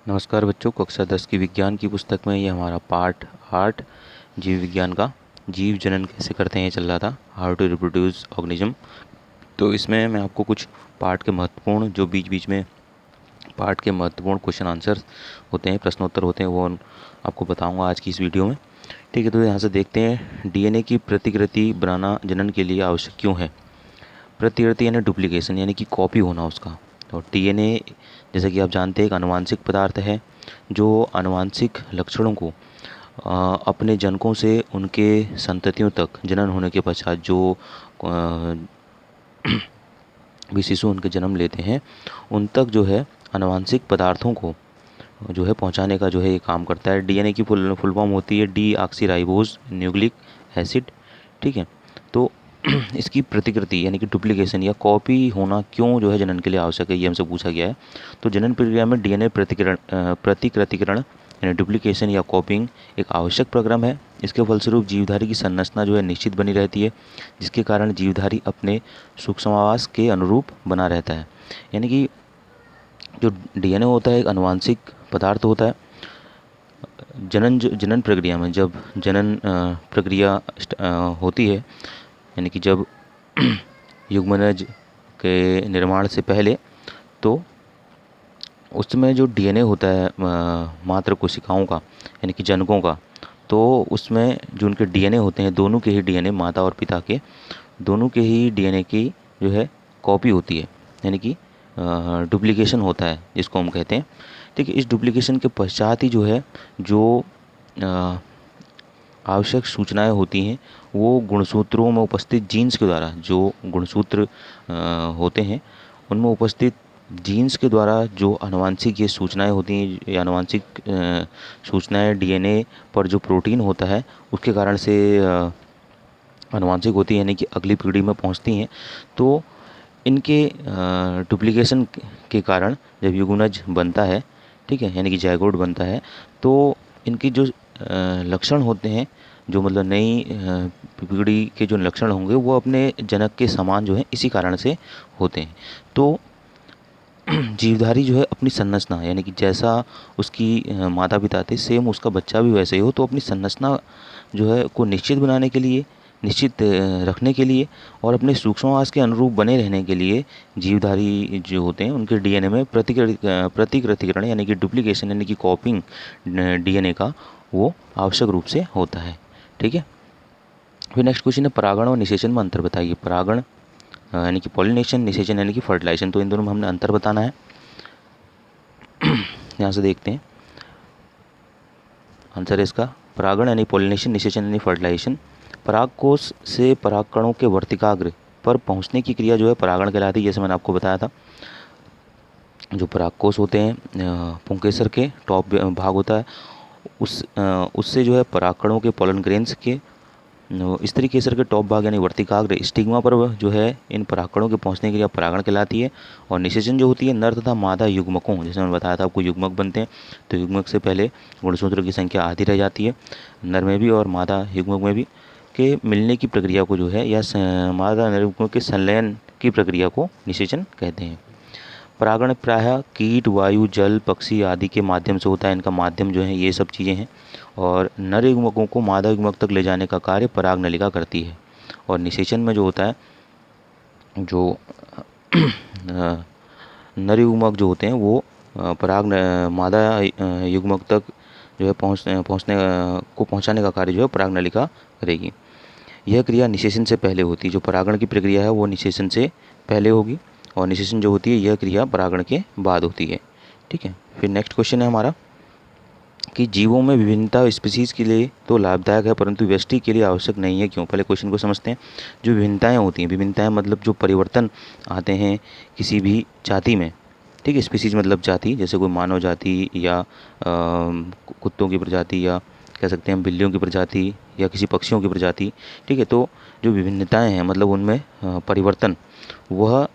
नमस्कार बच्चों, कक्षा 10 की विज्ञान की पुस्तक में ये हमारा पार्ट 8 जीव विज्ञान का जीव जनन कैसे करते हैं ये चल रहा था। How to reproduce organism. तो इसमें मैं आपको कुछ पार्ट के महत्वपूर्ण जो बीच बीच में पार्ट के महत्वपूर्ण क्वेश्चन आंसर होते हैं, प्रश्नोत्तर होते हैं, वो आपको बताऊंगा आज की इस वीडियो में। ठीक है, तो यहाँ से देखते हैं डीएनए की प्रतिकृति बनाना जनन के लिए आवश्यक क्यों है। प्रतिकृति यानी डुप्लीकेशन यानी कि कॉपी होना उसका। तो डीएनए जैसा कि आप जानते हैं एक आनुवांशिक पदार्थ है जो आनुवांशिक लक्षणों को अपने जनकों से उनके संततियों तक जनन होने के पश्चात जो भी शिशु उनके जन्म लेते हैं उन तक जो है आनुवांशिक पदार्थों को जो है पहुंचाने का जो है ये काम करता है। डीएनए की फुल फॉर्म होती है D oxy ribose nucleic acid. ठीक है, तो इसकी प्रतिकृति यानी कि डुप्लीकेशन या कॉपी होना क्यों जो है जनन के लिए आवश्यक है, ये हमसे पूछा गया है। तो जनन प्रक्रिया में डीएनए प्रतिकृतिकरण यानी डुप्लीकेशन या कॉपिंग एक आवश्यक प्रक्रम है। इसके फलस्वरूप जीवधारी की संरचना जो है निश्चित बनी रहती है, जिसके कारण जीवधारी अपने सूक्ष्मावास के अनुरूप बना रहता है। यानी कि जो डीएनए होता है एक आनुवांशिक पदार्थ होता है। जनन प्रक्रिया में जब जनन प्रक्रिया होती है, यानी कि जब युग्मनज के निर्माण से पहले, तो उसमें जो डीएनए होता है मात्र कोशिकाओं का यानी कि जनकों का, तो उसमें जो उनके डीएनए होते हैं दोनों के ही डीएनए माता और पिता के दोनों के ही डीएनए की जो है कॉपी होती है, यानी कि डुप्लीकेशन होता है जिसको हम कहते हैं। ठीक है, इस डुप्लीकेशन के पश्चात ही जो है जो आवश्यक सूचनाएं होती हैं वो गुणसूत्रों में उपस्थित जीन्स के द्वारा, जो गुणसूत्र होते हैं उनमें उपस्थित जीन्स के द्वारा जो आनुवांशिक ये सूचनाएं होती हैं, ये आनुवांशिक सूचनाएं डीएनए पर जो प्रोटीन होता है उसके कारण से आनुवांशिक होती है, यानी कि अगली पीढ़ी में पहुंचती हैं। तो इनके डुप्लीकेशन के कारण जब युग्मनज बनता है, ठीक है, यानी कि जायगोट बनता है, तो इनकी जो लक्षण होते हैं, जो मतलब नई पीढ़ी के जो लक्षण होंगे वो अपने जनक के समान जो है इसी कारण से होते हैं। तो जीवधारी जो है अपनी संरचना यानी कि जैसा उसकी माता पिता थे सेम उसका बच्चा भी वैसे ही हो, तो अपनी संरचना जो है को निश्चित बनाने के लिए, निश्चित रखने के लिए और अपने सूक्ष्मवास के अनुरूप बने रहने के लिए जीवधारी जो होते हैं उनके डीएनए में प्रतिकृतिकरण यानी कि डुप्लीकेशन यानी कि कॉपिंग डीएनए का वो आवश्यक रूप से होता है। ठीक है, फिर नेक्स्ट क्वेश्चन है परागण और निषेचन में अंतर बताइए। परागण यानी कि पॉलिनेशन, निषेचन यानी कि फर्टिलाइजेशन, तो इन दोनों में हमने अंतर बताना है। यहाँ से देखते हैं आंसर है इसका परागण यानी पॉलिनेशन, निषेचन यानी फर्टिलाइजेशन। परागकोश से परागकणों के वर्तिकाग्र पर पहुँचने की क्रिया जो है परागण कहलाती है, जैसे मैंने आपको बताया था। जो परागकोश होते हैं पुंकेसर के टॉप भाग होता है, उससे जो है परागकणों के पोलन ग्रेन्स के स्त्री केसर के टॉप भाग यानी वर्तिकाग्र स्टिग्मा पर जो है इन परागकणों के पहुंचने की क्रिया परागण कहलाती है। और निषेचन जो होती है नर तथा मादा युग्मकों, जैसे मैंने बताया था आपको युग्मक बनते हैं, तो युग्मक से पहले गुणसूत्र की संख्या आधी रह जाती है नर में भी और मादा युग्मक में भी, के मिलने की प्रक्रिया को जो है या मादा नर युग्मक के संलयन की प्रक्रिया को निषेचन कहते हैं। परागण प्रायः कीट, वायु, जल, पक्षी आदि के माध्यम से होता है। इनका माध्यम जो है ये सब चीज़ें हैं। और नर युग्मकों को मादा युग्मक तक ले जाने का कार्य पराग नलिका करती है। और निषेचन में जो होता है, जो नर युग्मक जो होते हैं वो मादा युग्मक तक जो है पहुंचाने का कार्य जो है पराग नलिका करेगी। यह क्रिया निषेचन से पहले होती है। जो परागण की प्रक्रिया है वो निषेचन से पहले होगी और निषेचन जो होती है यह क्रिया परागण के बाद होती है। ठीक है, फिर नेक्स्ट क्वेश्चन है हमारा कि जीवों में विभिन्नता स्पीसीज के लिए तो लाभदायक है परंतु व्यष्टि के लिए आवश्यक नहीं है, क्यों। पहले क्वेश्चन को समझते हैं। जो विभिन्नताएं होती हैं, विभिन्नताएं मतलब जो परिवर्तन आते हैं किसी भी जाति में, ठीक है, स्पीसीज मतलब जाति, जैसे कोई मानव जाति या कुत्तों की प्रजाति या कह सकते हैं बिल्लियों की प्रजाति या किसी पक्षियों की प्रजाति। ठीक है, तो जो विभिन्नताएं हैं मतलब उनमें परिवर्तन वह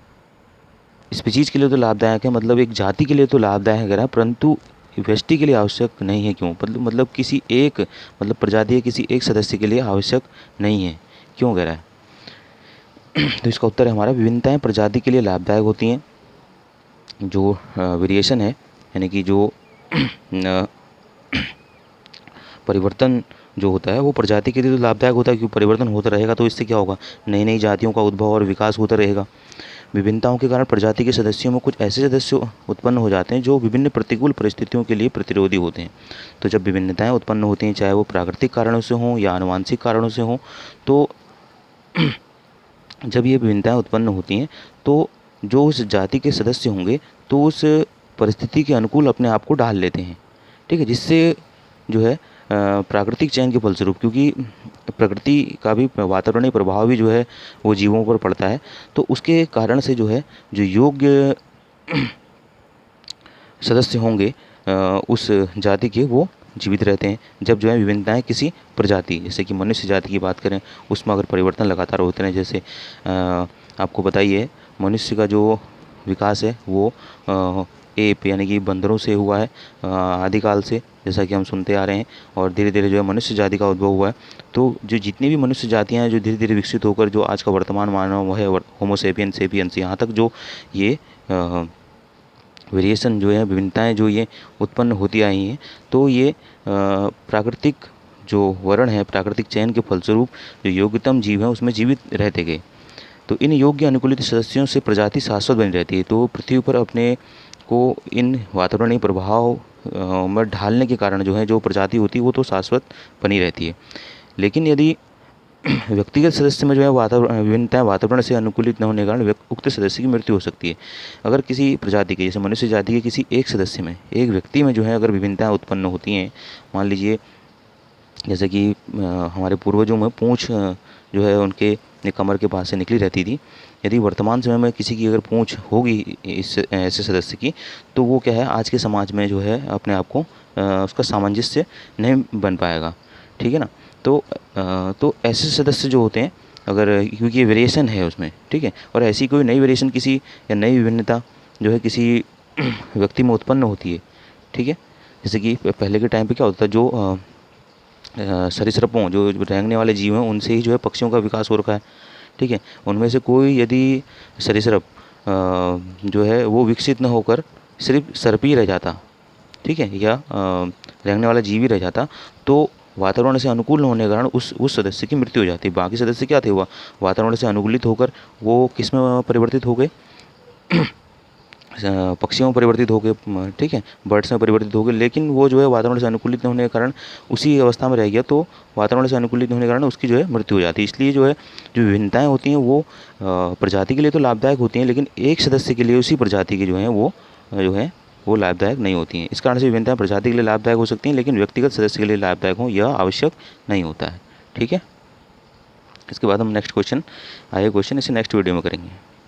स्पीसीज के लिए तो लाभदायक है, मतलब एक जाति के लिए तो लाभदायक है, परंतु व्यष्टि के लिए आवश्यक नहीं है, क्यों। मतलब किसी एक मतलब प्रजाति किसी एक सदस्य के लिए आवश्यक नहीं है, क्यों कह रहा है। तो इसका उत्तर है हमारा विभिन्नताएं प्रजाति के लिए लाभदायक होती हैं। जो वेरिएशन है यानी कि जो न- परिवर्तन जो होता है वो प्रजाति के लिए तो लाभदायक होता है, क्योंकि परिवर्तन होता रहेगा तो इससे क्या होगा, नई नई जातियों का उद्भव और विकास होता रहेगा। विभिन्नताओं के कारण प्रजाति के सदस्यों में कुछ ऐसे सदस्य उत्पन्न हो जाते हैं जो विभिन्न प्रतिकूल परिस्थितियों के लिए प्रतिरोधी होते हैं। तो जब विभिन्नताएं उत्पन्न होती हैं, चाहे वो प्राकृतिक कारणों से हों या आनुवंशिक कारणों से हों, तो जब ये विभिन्नताएं उत्पन्न होती हैं तो जो उस जाति के सदस्य होंगे तो उस परिस्थिति के अनुकूल अपने आप को ढाल लेते हैं। ठीक है, जिससे जो है प्राकृतिक चयन के फलस्वरूप, क्योंकि प्रकृति का भी वातावरणीय प्रभाव भी जो है वो जीवों पर पड़ता है, तो उसके कारण से जो है जो योग्य सदस्य होंगे उस जाति के, वो जीवित रहते हैं। जब जो है विभिन्नताएं किसी प्रजाति, जैसे कि मनुष्य जाति की बात करें, उसमें अगर परिवर्तन लगातार होते हैं, जैसे आपको बताइए मनुष्य का जो विकास है वो एप यानी कि बंदरों से हुआ है आदिकाल से, जैसा कि हम सुनते आ रहे हैं, और धीरे धीरे जो है मनुष्य जाति का उद्भव हुआ है। तो जो जितनी भी मनुष्य जातियाँ हैं जो धीरे धीरे विकसित होकर जो आज का वर्तमान मानव है, होमो सेपियंस सेपियंस, यहाँ तक जो ये वेरिएशन जो है, विभिन्नताएं जो ये उत्पन्न होती आई हैं, तो ये प्राकृतिक जो वर्ण है, प्राकृतिक चयन के फलस्वरूप जो योग्यतम जीव हैं उसमें जीवित रहते गए। तो इन योग्य अनुकूलित सदस्यों से प्रजाति शाश्वत बनी रहती है। तो पृथ्वी पर अपने को इन वातावरणीय प्रभाव में ढालने के कारण जो है जो प्रजाति होती है वो तो शाश्वत बनी रहती है। लेकिन यदि व्यक्तिगत सदस्य में जो है वातावरण विभिन्नताएं वातावरण से अनुकूलित न होने के कारण उक्त सदस्य की मृत्यु हो सकती है। अगर किसी प्रजाति के, जैसे मनुष्य जाति के किसी एक सदस्य में, एक व्यक्ति में जो है अगर विभिन्नताएं उत्पन्न होती हैं, मान लीजिए जैसे कि हमारे पूर्वजों में पूँछ जो है उनके कमर के पास से निकली रहती थी, यदि वर्तमान समय में किसी की अगर पूँछ होगी इस ऐसे सदस्य की, तो वो क्या है आज के समाज में जो है अपने आप को उसका सामंजस्य नहीं बन पाएगा। ठीक है ना। तो ऐसे सदस्य जो होते हैं, अगर क्योंकि ये वेरिएशन है उसमें, ठीक है, और ऐसी कोई नई वेरिएशन किसी या नई विभिन्नता जो है किसी व्यक्ति में उत्पन्न होती है, ठीक है, जैसे कि पहले के टाइम पे क्या होता था, जो सरीसृपों जो रेंगने वाले जीव हैं उनसे ही जो है पक्षियों का विकास हो रखा है। ठीक है, उनमें से कोई यदि सरीसृप जो है वो विकसित न होकर सिर्फ सर्प ही रह जाता, ठीक है, या रेंगने वाला जीव ही रह जाता, तो वातावरण से अनुकूल न होने के कारण उस सदस्य की मृत्यु हो जाती। बाकी सदस्य क्या थे, हुआ वातावरण से अनुकूलित होकर वो किस में परिवर्तित हो गए पक्षियों में परिवर्तित हो गए, ठीक है, बर्ड्स में परिवर्तित हो गए। लेकिन वो जो है वातावरण से अनुकूलित न होने के कारण उसी अवस्था में रह गया, तो वातावरण से अनुकूलित होने के कारण उसकी जो है मृत्यु हो जाती है। इसलिए जो है जो विभिन्नताएं होती हैं वो प्रजाति के लिए तो लाभदायक होती हैं, लेकिन एक सदस्य के लिए उसी प्रजाति की जो है वो लाभदायक नहीं होती हैं। इस कारण से विभिन्नताएं प्रजाति के लिए लाभदायक हो सकती हैं, लेकिन व्यक्तिगत सदस्य के लिए लाभदायक हो यह आवश्यक नहीं होता है। ठीक है, इसके बाद हम नेक्स्ट क्वेश्चन, आगे क्वेश्चन इसे नेक्स्ट वीडियो में करेंगे।